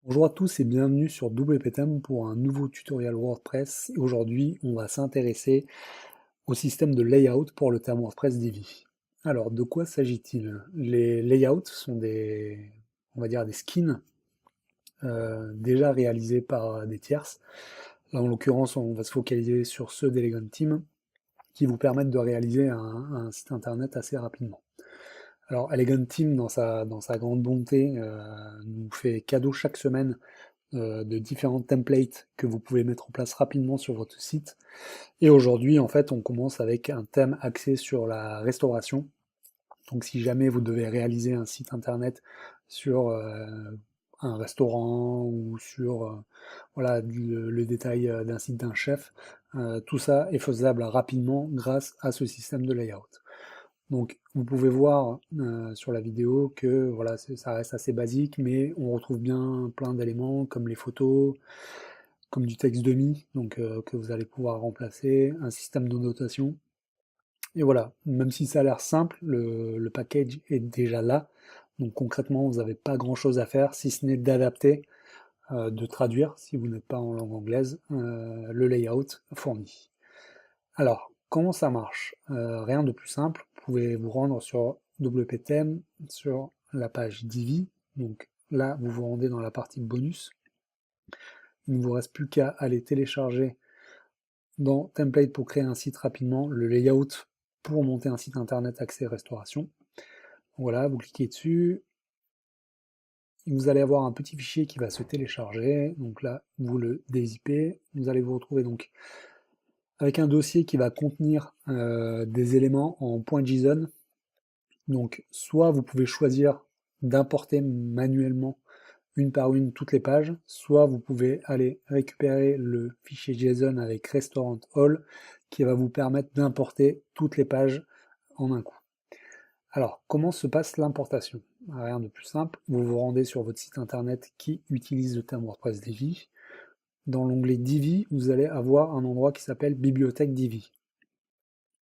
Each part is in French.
Bonjour à tous et bienvenue sur WPTM pour un nouveau tutoriel WordPress. Aujourd'hui, on va s'intéresser au système de layout pour le thème WordPress Divi. Alors, de quoi s'agit-il? Les layouts sont on va dire des skins déjà réalisés par des tierces. Là, en l'occurrence, on va se focaliser sur ceux d'Elegant Team qui vous permettent de réaliser un site internet assez rapidement. Alors, Elegant Team, dans sa grande bonté, nous fait cadeau chaque semaine de différents templates que vous pouvez mettre en place rapidement sur votre site. Et aujourd'hui, en fait, on commence avec un thème axé sur la restauration. Donc si jamais vous devez réaliser un site internet sur un restaurant ou sur voilà, le détail d'un site d'un chef, tout ça est faisable rapidement grâce à ce système de layout. Donc vous pouvez voir sur la vidéo que voilà, ça reste assez basique, mais on retrouve bien plein d'éléments comme les photos, comme du texte demi, donc que vous allez pouvoir remplacer, un système de notation. Et voilà, même si ça a l'air simple, le package est déjà là. Donc concrètement, vous n'avez pas grand-chose à faire, si ce n'est d'adapter, de traduire, si vous n'êtes pas en langue anglaise, le layout fourni. Alors, comment ça marche? Rien de plus simple, vous pouvez vous rendre sur WPTM, sur la page Divi, donc là, vous vous rendez dans la partie bonus. Il ne vous reste plus qu'à aller télécharger dans Template pour créer un site rapidement, le layout pour monter un site internet accès restauration. Voilà, vous cliquez dessus, vous allez avoir un petit fichier qui va se télécharger, donc là, vous le dézippez, vous allez vous retrouver donc avec un dossier qui va contenir des éléments en .json. Donc, soit vous pouvez choisir d'importer manuellement une par une toutes les pages, soit vous pouvez aller récupérer le fichier JSON avec Restaurant All qui va vous permettre d'importer toutes les pages en un coup. Alors, comment se passe l'importation? Rien de plus simple, vous vous rendez sur votre site internet qui utilise le thème WordPress Divi. Dans l'onglet Divi, vous allez avoir un endroit qui s'appelle Bibliothèque Divi.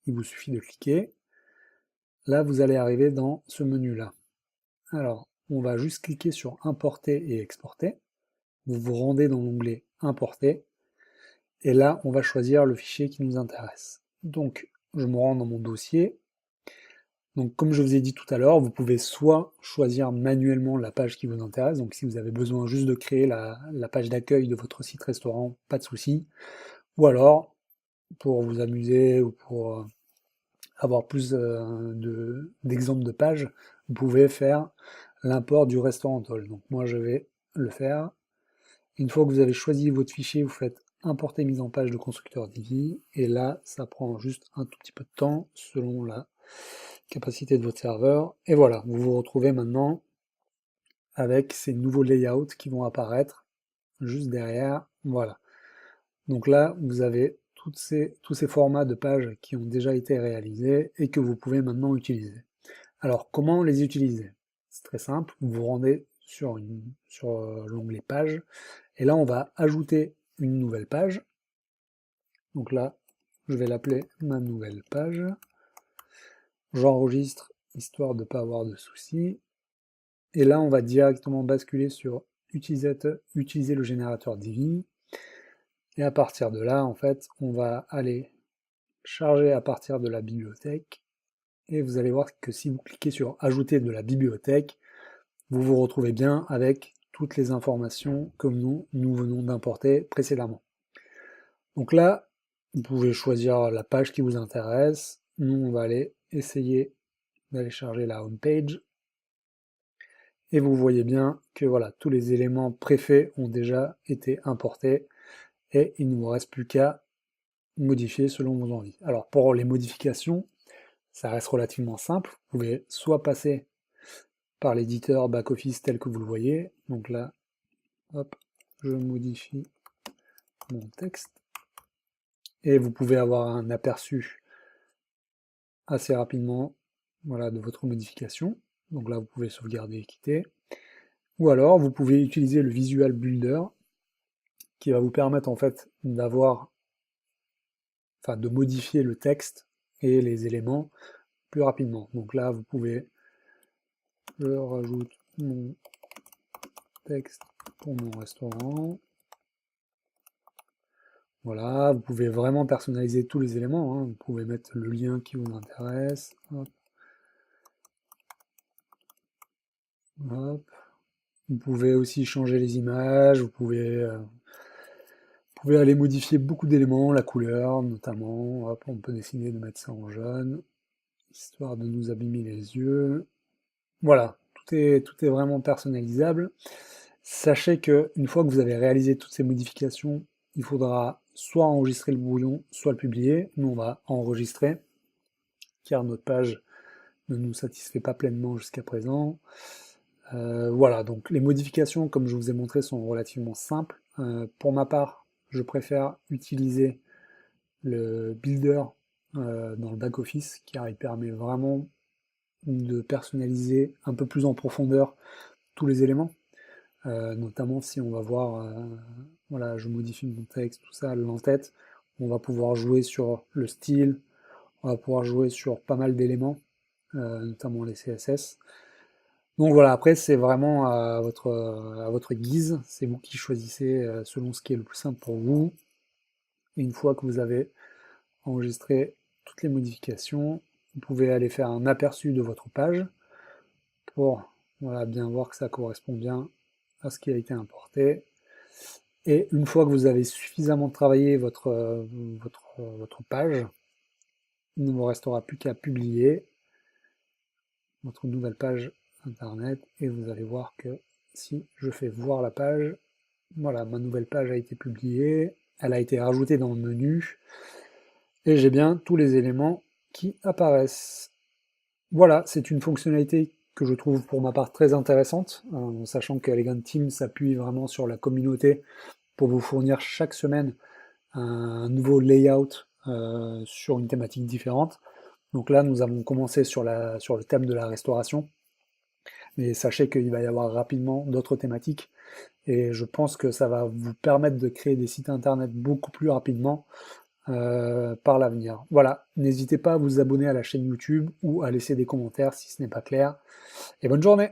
Il vous suffit de cliquer. Là, vous allez arriver dans ce menu-là. Alors, on va juste cliquer sur Importer et Exporter. Vous vous rendez dans l'onglet Importer. Et là, on va choisir le fichier qui nous intéresse. Donc, je me rends dans mon dossier. Donc, comme je vous ai dit tout à l'heure, vous pouvez soit choisir manuellement la page qui vous intéresse. Donc, si vous avez besoin juste de créer la page d'accueil de votre site restaurant, pas de souci. Ou alors, pour vous amuser ou pour avoir plus d'exemples de pages, vous pouvez faire l'import du restaurant All. Donc, moi, je vais le faire. Une fois que vous avez choisi votre fichier, vous faites importer mise en page de constructeur Divi, et là, ça prend juste un tout petit peu de temps selon la capacité de votre serveur. Et voilà, vous vous retrouvez maintenant avec ces nouveaux layouts qui vont apparaître juste derrière. Voilà. Donc là, vous avez tous ces formats de pages qui ont déjà été réalisés et que vous pouvez maintenant utiliser. Alors, comment les utiliser? C'est très simple, vous vous rendez sur l'onglet Pages, et là, on va ajouter une nouvelle page. Donc là, je vais l'appeler ma nouvelle page. J'enregistre, histoire de ne pas avoir de soucis. Et là, on va directement basculer sur utiliser le générateur Divi. Et à partir de là, en fait, on va aller charger à partir de la bibliothèque. Et vous allez voir que si vous cliquez sur ajouter de la bibliothèque, vous vous retrouvez bien avec toutes les informations que nous venons d'importer précédemment. Donc là, vous pouvez choisir la page qui vous intéresse. Nous, on va aller essayer d'aller charger la home page. Et vous voyez bien que voilà, tous les éléments préfaits ont déjà été importés et il ne vous reste plus qu'à modifier selon vos envies. Alors pour les modifications, ça reste relativement simple. Vous pouvez soit passer par l'éditeur back-office tel que vous le voyez. Donc là, hop, je modifie mon texte. Et vous pouvez avoir un aperçu assez rapidement, voilà, de votre modification. Donc là, vous pouvez sauvegarder et quitter. Ou alors, vous pouvez utiliser le Visual Builder qui va vous permettre en fait d'avoir, enfin, de modifier le texte et les éléments plus rapidement. Donc là, je rajoute mon texte pour mon restaurant. Voilà, vous pouvez vraiment personnaliser tous les éléments, hein. Vous pouvez mettre le lien qui vous intéresse. Hop, hop. Vous pouvez aussi changer les images, vous pouvez aller modifier beaucoup d'éléments, la couleur notamment. Hop, on peut décider de mettre ça en jaune, histoire de nous abîmer les yeux. Voilà, tout est vraiment personnalisable. Sachez que une fois que vous avez réalisé toutes ces modifications, il faudra soit enregistrer le brouillon, soit le publier. Nous, on va enregistrer, car notre page ne nous satisfait pas pleinement jusqu'à présent. Voilà, donc les modifications, comme je vous ai montré, sont relativement simples. Pour ma part, je préfère utiliser le builder dans le back-office, car il permet vraiment de personnaliser un peu plus en profondeur tous les éléments. Notamment si on va voir, voilà, je modifie mon texte, tout ça, l'entête, on va pouvoir jouer sur le style, on va pouvoir jouer sur pas mal d'éléments, notamment les CSS. Donc voilà, après c'est vraiment à votre guise, c'est vous qui choisissez selon ce qui est le plus simple pour vous. Et une fois que vous avez enregistré toutes les modifications, vous pouvez aller faire un aperçu de votre page pour voilà, bien voir que ça correspond bien à ce qui a été importé. Et une fois que vous avez suffisamment travaillé votre page, il ne vous restera plus qu'à publier votre nouvelle page internet et vous allez voir que si je fais voir la page, voilà, ma nouvelle page a été publiée, elle a été rajoutée dans le menu et j'ai bien tous les éléments qui apparaissent. Voilà, c'est une fonctionnalité que je trouve pour ma part très intéressante, en sachant qu'Elegant Team s'appuie vraiment sur la communauté pour vous fournir chaque semaine un nouveau layout sur une thématique différente. Donc là, nous avons commencé sur le thème de la restauration, mais sachez qu'il va y avoir rapidement d'autres thématiques, et je pense que ça va vous permettre de créer des sites internet beaucoup plus rapidement par l'avenir. Voilà, n'hésitez pas à vous abonner à la chaîne YouTube ou à laisser des commentaires si ce n'est pas clair, et bonne journée!